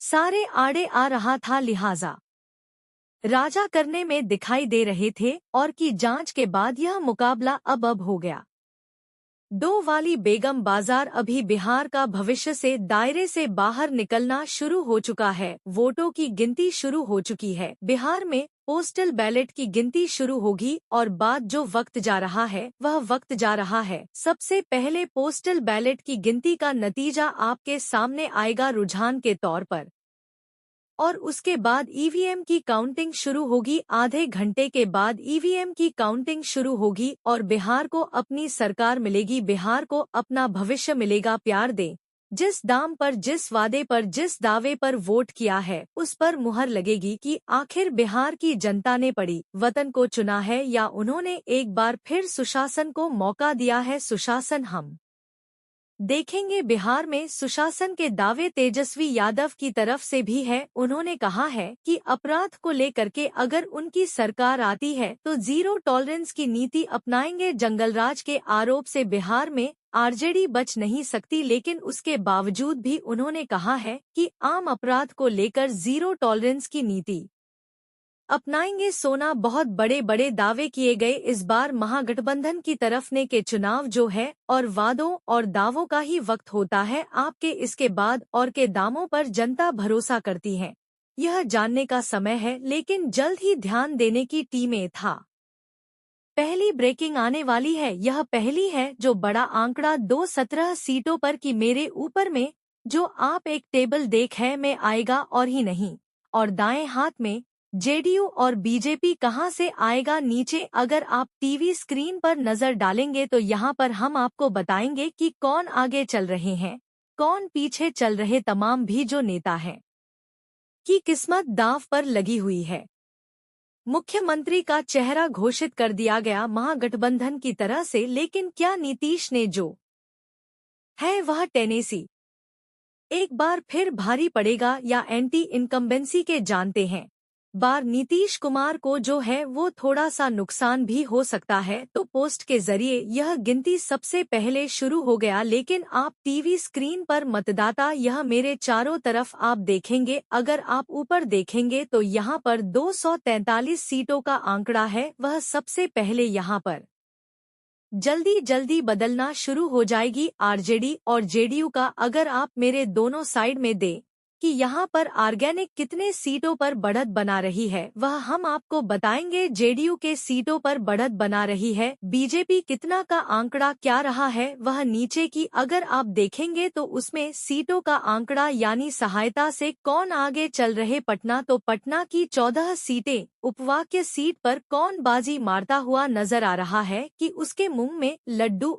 सारे आड़े आ रहा था, लिहाजा राजा करने में दिखाई दे रहे थे और की जांच के बाद यह मुकाबला अब हो गया। दो वाली बेगम बाजार अभी बिहार का भविष्य से दायरे से बाहर निकलना शुरू हो चुका है। वोटों की गिनती शुरू हो चुकी है। बिहार में पोस्टल बैलेट की गिनती शुरू होगी और बाद जो वक्त जा रहा है वह वक्त जा रहा है। सबसे पहले पोस्टल बैलेट की गिनती का नतीजा आपके सामने आएगा रुझान के तौर पर, और उसके बाद ईवीएम की काउंटिंग शुरू होगी। आधे घंटे के बाद ईवीएम की काउंटिंग शुरू होगी और बिहार को अपनी सरकार मिलेगी, बिहार को अपना भविष्य मिलेगा। प्यार दे, जिस दाम पर, जिस वादे पर, जिस दावे पर वोट किया है उस पर मुहर लगेगी कि आखिर बिहार की जनता ने पड़ी वतन को चुना है या उन्होंने एक बार फिर सुशासन को मौका दिया है। सुशासन हम देखेंगे। बिहार में सुशासन के दावे तेजस्वी यादव की तरफ से भी है। उन्होंने कहा है कि अपराध को लेकर के अगर उनकी सरकार आती है तो जीरो टॉलरेंस की नीति अपनाएंगे। जंगलराज के आरोप से बिहार में आरजेडी बच नहीं सकती, लेकिन उसके बावजूद भी उन्होंने कहा है कि आम अपराध को लेकर जीरो टॉलरेंस की नीति अपनाएंगे। सोना, बहुत बड़े बड़े दावे किए गए इस बार महागठबंधन की तरफ ने के चुनाव जो है और वादों और दावों का ही वक्त होता है आपके, इसके बाद और के दामों पर जनता भरोसा करती है, यह जानने का समय है। लेकिन जल्द ही ध्यान देने की टीमें था। पहली ब्रेकिंग आने वाली है। यह पहली है जो बड़ा आंकड़ा 217 सीटों पर की मेरे ऊपर में जो आप एक टेबल देख है में आएगा और ही नहीं, और दाएं हाथ में जेडीयू और बीजेपी कहां से आएगा नीचे। अगर आप टीवी स्क्रीन पर नजर डालेंगे तो यहां पर हम आपको बताएंगे कि कौन आगे चल रहे हैं, कौन पीछे चल रहे। तमाम भी जो नेता हैं की किस्मत दांव पर लगी हुई है। मुख्यमंत्री का चेहरा घोषित कर दिया गया महागठबंधन की तरह से, लेकिन क्या नीतीश ने जो है वह टेनेसी एक बार फिर भारी पड़ेगा या एंटी इनकम्बेंसी के जानते हैं बार नीतीश कुमार को जो है वो थोड़ा सा नुकसान भी हो सकता है। तो पोस्ट के जरिए यह गिनती सबसे पहले शुरू हो गया, लेकिन आप टीवी स्क्रीन पर मतदाता यह मेरे चारों तरफ आप देखेंगे। अगर आप ऊपर देखेंगे तो यहाँ पर 243 सीटों का आंकड़ा है, वह सबसे पहले यहाँ पर जल्दी जल्दी बदलना शुरू हो जाएगी आरजेडी और जेडीयू का। अगर आप मेरे दोनों साइड में दे कि यहाँ पर ऑर्गेनिक कितने सीटों पर बढ़त बना रही है वह हम आपको बताएंगे। जेडीयू के सीटों पर बढ़त बना रही है, बीजेपी कितना का आंकड़ा क्या रहा है वह नीचे की अगर आप देखेंगे तो उसमें सीटों का आंकड़ा यानी सहायता से कौन आगे चल रहे। पटना, तो पटना की 14 सीटें, उपवाक्य सीट पर कौन बाजी मारता हुआ नजर आ रहा है कि उसके मुंह में लड्डू